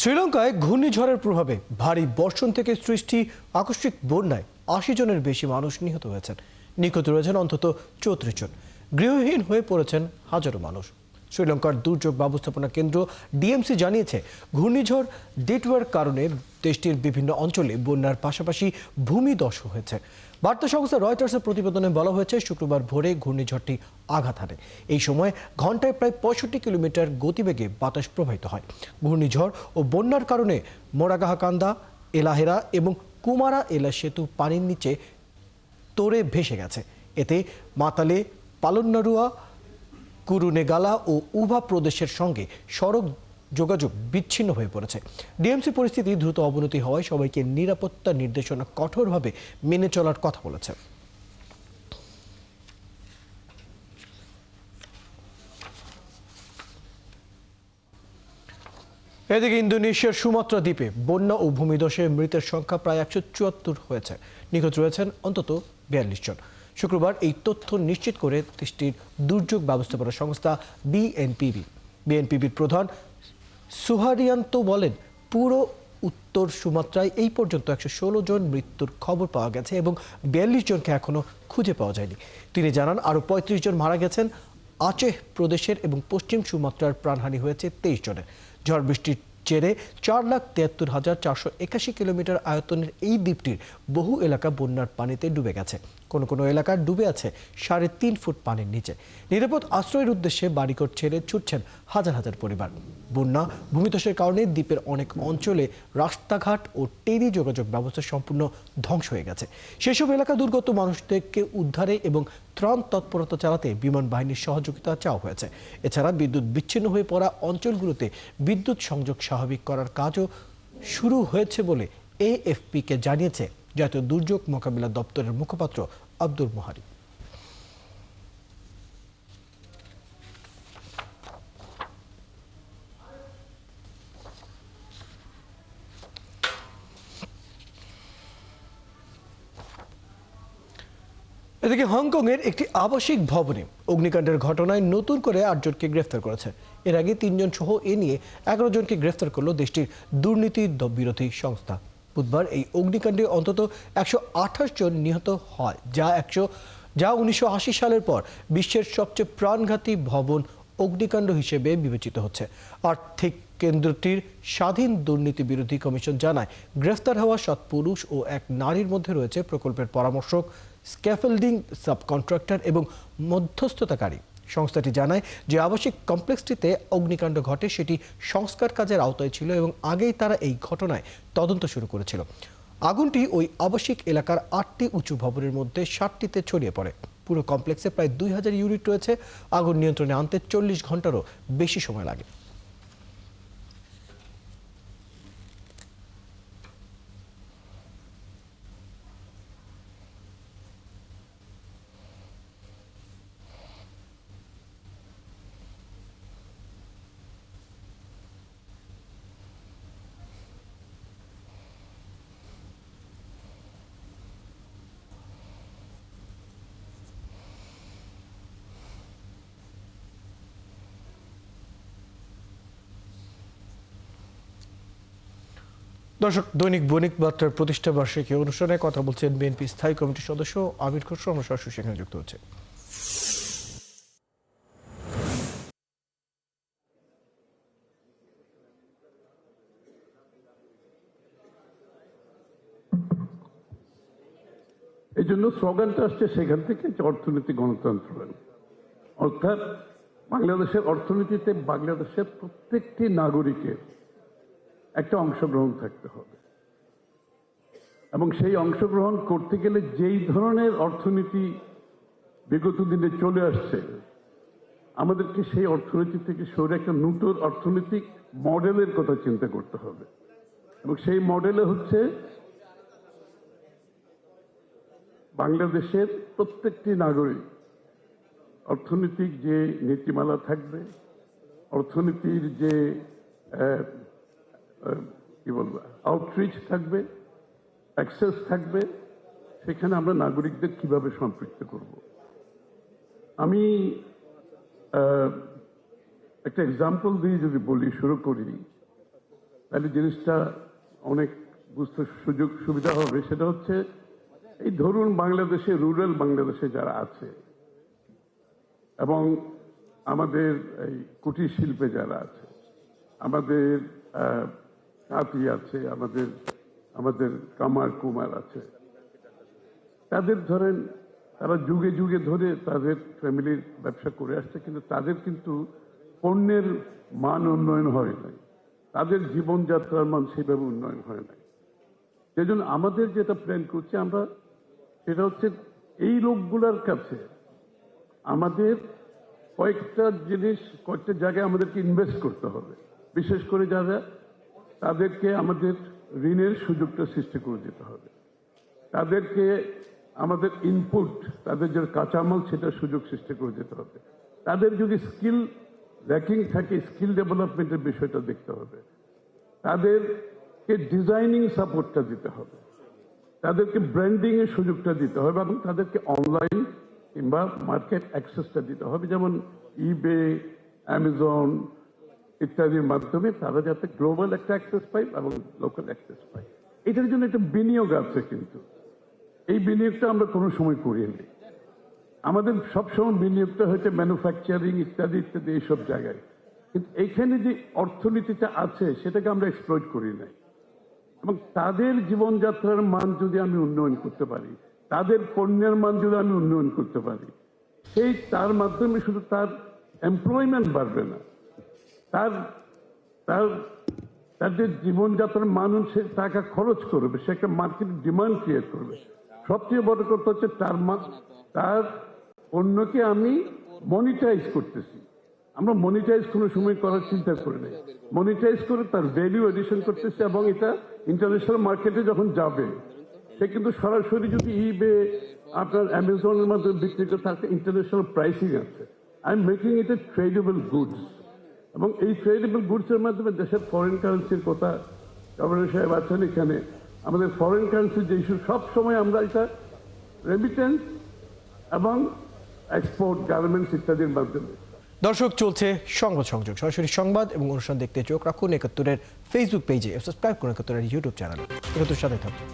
শ্রীলঙ্কায় ঘূর্ণিঝড়ের প্রভাবে ভারী বর্ষণ থেকে সৃষ্টি আকস্মিক বন্যায় 80 জনের বেশি মানুষ নিহত হয়েছেন। নিখোঁজ রয়েছেন অন্তত 34 জন। গৃহহীন হয়ে পড়েছেন হাজারো মানুষ। শ্রীলঙ্কার দুর্যোগ ব্যবস্থাপনা কেন্দ্র ডিএমসি জানিয়েছে, ঘূর্ণিঝড় ডেটওয়ার কারণে দেশটির বিভিন্ন অঞ্চলে বন্যার পাশাপাশি ভূমিধস হয়েছে। বার্তা সংস্থা রয়টার্সের প্রতিবেদনে বলা হয়েছে, শুক্রবার ভোরে ঘূর্ণিঝড়টি আঘাত হানে। এই সময় ঘন্টায় প্রায় 65 কিলোমিটার গতিবেগে বাতাস প্রবাহিত হয়। ঘূর্ণিঝড় ও বন্যার কারণে মোরাগাহাকান্দা, এলাহেরা এবং কুমারা এলা সেতু পানির নিচে তোড়ে ভেসে গেছে। এতে মাতালে, পালন্নারুয়া, কুরুনেগালা ও উভা প্রদেশের সঙ্গে সড়ক যোগাযোগ বিচ্ছিন্ন হয়ে পড়েছে। ডিএমসি পরিস্থিতি দ্রুত অবনতি হওয়ায় সবাইকে নিরাপত্তা নির্দেশনা কঠোরভাবে মেনে চলার কথা বলেছে। এদিকে ইন্দোনেশিয়ার সুমাত্রা দ্বীপে বন্যা ও ভূমিধসে মৃতের সংখ্যা প্রায় 174 হয়েছে। নিখোঁজ রয়েছেন অন্তত 42 জন। শুক্রবার এই তথ্য নিশ্চিত করে দেশটির দুর্যোগ ব্যবস্থাপনা সংস্থা বিএনপিবির প্রধান সুহারিয়ান্তো বলেন, পুরো উত্তর সুমাত্রায় এই পর্যন্ত 116 জন মৃত্যুর খবর পাওয়া গেছে এবং 42 জনকে এখনো খুঁজে পাওয়া যায়নি। তিনি জানান, আরও 35 জন মারা গেছেন। আচেহ প্রদেশের এবং পশ্চিম সুমাত্রার প্রাণহানি হয়েছে 23 জনের। ঝড় বৃষ্টির জেরে 4,73,481 কিলোমিটার আয়তনের এই দ্বীপটির বহু এলাকা বন্যার পানিতে ডুবে গেছে। কোনো কোনো এলাকা ডুবে আছে 3.5 ফুট পানির নিচে। নিরাপদ আশ্রয়ের উদ্দেশ্যে বাড়িঘর ছেড়ে ছুটছেন হাজার হাজার পরিবার। বন্যা ভূমিধসের কারণে দ্বীপের অনেক অঞ্চলে রাস্তাঘাট ও টেলি যোগাযোগ ব্যবস্থা সম্পূর্ণ ধ্বংস হয়ে গেছে। সেসব এলাকা দুর্গত মানুষদেরকে উদ্ধারে এবং ত্রাণ তৎপরতা চালাতে বিমান বাহিনীর সহযোগিতা চাওয়া হয়েছে। এছাড়া বিদ্যুৎ বিচ্ছিন্ন হয়ে পড়া অঞ্চলগুলোতে বিদ্যুৎ সংযোগ স্বাভাবিক করার কাজও শুরু হয়েছে বলে এএফপিকে জানিয়েছে জাতীয় দুর্যোগ মোকাবিলা দপ্তরের মুখপাত্র আব্দুল মোহারি। এদিকে হংকংয়ের একটি আবাসিক ভবনে অগ্নিকাণ্ডের ঘটনায় নতুন করে 8 জনকে গ্রেফতার করেছে। এর আগে 3 জন সহ এ নিয়ে 11 জনকে গ্রেফতার করল দেশটির দুর্নীতি বিরোধী সংস্থা। বুধবার এই অগ্নিকাণ্ডে অন্তত 128 জন নিহত হয়, যা 1980 সালের পর বিশ্বের সবচেয়ে প্রাণঘাতী ভবন অগ্নিকাণ্ড হিসেবে বিবেচিত হচ্ছে। আর্থিক কেন্দ্রটির স্বাধীন দুর্নীতি বিরোধী কমিশন জানায়, গ্রেফতার হওয়া 7 পুরুষ ও 1 নারীর মধ্যে রয়েছে প্রকল্পের পরামর্শক, স্ক্যাফোল্ডিং সাবকন্ট্রাক্টর এবং মধ্যস্থতাকারী। সংস্থাটি জানায় যে আবাসিক কমপ্লেক্সটিতে অগ্নিকাণ্ড ঘটে সেটি সংস্কার কাজের আওতায় ছিল এবং আগেই তারা এই ঘটনায় তদন্ত শুরু করেছিল। আগুনটি ওই আবাসিক এলাকার 8টি উঁচু ভবনের মধ্যে 7টিতে ছড়িয়ে পড়ে। পুরো কমপ্লেক্সে প্রায় 2000 ইউনিট রয়েছে। আগুন নিয়ন্ত্রণে আনতে 40 ঘন্টারও বেশি সময় লাগে। দর্শক, দৈনিক বণিক বার্তার প্রতিষ্ঠা বার্ষিকী অনুষ্ঠানে কথা বলছেন বিএনপি স্থায়ী কমিটির সদস্য আমির খসরু। আমরা সরাসরি সেখানে যুক্ত হচ্ছে। এই জন্য স্লোগানটা আসছে সেখান থেকে যে অর্থনীতি গণতন্ত্র, অর্থাৎ বাংলাদেশের অর্থনীতিতে বাংলাদেশের প্রত্যেকটি নাগরিকের একটা অংশগ্রহণ থাকতে হবে এবং সেই অংশগ্রহণ করতে গেলে যেই ধরনের অর্থনীতি বিগত দিনে চলে আসছে, আমাদেরকে সেই অর্থনীতি থেকে সরে একটা নতুন অর্থনৈতিক মডেলের কথা চিন্তা করতে হবে এবং সেই মডেলে হচ্ছে বাংলাদেশের প্রত্যেকটি নাগরিক অর্থনৈতিক যে নীতিমালা থাকবে, অর্থনীতির যে কি বলবো আউটরিচ থাকবে, অ্যাক্সেস থাকবে, সেখানে আমরা নাগরিকদের কিভাবে সম্পৃক্ত করব। আমি একটা এক্সাম্পল দিয়ে যদি বলি, শুরু করি, তাহলে জিনিসটা অনেক বুঝতে সুযোগ সুবিধা হবে। সেটা হচ্ছে, এই ধরুন বাংলাদেশে, রুরাল বাংলাদেশে যারা আছে এবং আমাদের এই কুটির শিল্পে যারা আছে, আমাদের তাঁতি আছে, আমাদের কামার কুমার আছে, তাদের ধরেন তারা যুগে যুগে ধরে তাদের ফ্যামিলির ব্যবসা করে আসছে, কিন্তু তাদের কিন্তু পণ্যের মান উন্নয়ন হয় নাই, তাদের জীবনযাত্রার মান সেভাবে উন্নয়ন হয় নাই। সেই জন্য আমাদের যেটা প্ল্যান করছি আমরা, সেটা হচ্ছে এই লোকগুলোর কাছে আমাদের কয়েকটা জায়গায় আমাদেরকে ইনভেস্ট করতে হবে। বিশেষ করে যারা, তাদেরকে আমাদের ঋণের সুযোগটা সৃষ্টি করে দিতে হবে, তাদেরকে আমাদের ইনপুট, তাদের যে কাঁচামাল সেটার সুযোগ সৃষ্টি করে দিতে হবে, তাদের যদি স্কিল ল্যাকিং থাকে স্কিল ডেভেলপমেন্টের বিষয়টা দেখতে হবে, তাদেরকে ডিজাইনিং সাপোর্টটা দিতে হবে, তাদেরকে ব্র্যান্ডিং এর সুযোগটা দিতে হবে এবং তাদেরকে অনলাইন কিংবা মার্কেট অ্যাক্সেসটা দিতে হবে, যেমন ইবে, অ্যামাজন ইত্যাদির মাধ্যমে তারা যাতে গ্লোবাল একটা অ্যাক্সেস পায় এবং লোকাল অ্যাক্সেস পায়। এটার জন্য একটা বিনিয়োগ আছে, কিন্তু এই বিনিয়োগটা আমরা কোনো সময় করিনি। আমাদের সবসময় বিনিয়োগটা হচ্ছে ম্যানুফ্যাকচারিং ইত্যাদি ইত্যাদি এইসব জায়গায়, কিন্তু এইখানে যে অর্থনীতিটা আছে সেটাকে আমরা এক্সপ্লয়েট করি নাই। এবং তাদের জীবনযাত্রার মান যদি আমি উন্নয়ন করতে পারি, তাদের পণ্যের মান যদি আমি উন্নয়ন করতে পারি, তার মাধ্যমে শুধু তার এমপ্লয়মেন্ট বাড়বে না, তার যে জীবনযাত্রার মান, সে টাকা খরচ করবে, সে একটা মার্কেট ডিমান্ড ক্রিয়েট করবে। সবচেয়ে বড় কথা হচ্ছে তার পণ্যকে আমি মনিটাইজ করতেছি। আমরা মনিটাইজ কোনো সময় করার চিন্তা করি নাই, মনিটাইজ করে তার ভ্যালু এডিশন করতেছি এবং এটা ইন্টারন্যাশনাল মার্কেটে যখন যাবে সে কিন্তু সরাসরি যদি ইবে আপনার অ্যামাজনের মাধ্যমে বিক্রি করে, তার ইন্টারন্যাশনাল প্রাইসিং আছে। I am making it A tradable goods, এবং এই ট্রেডেবল গুডসের মাধ্যমে দেশের ফরেন কারেন্সির কথা গভর্নর সাহেব আছেন এখানে, আমাদের ফরেন কারেন্সির যে ইস্যু, সব সময় আমরা এটা রেমিটেন্স এবং এক্সপোর্ট, গার্মেন্টস ইত্যাদির মাধ্যমে। দর্শক, চলছে সংবাদ সংযোগ, সরাসরি সংবাদ এবং অনুষ্ঠান দেখতে চোখ রাখুন ৭১-এর ফেসবুক পেজে, সাবস্ক্রাইব করুন ৭১-এর ইউটিউব চ্যানেলে। ৭১-এর সাথে থাকুন।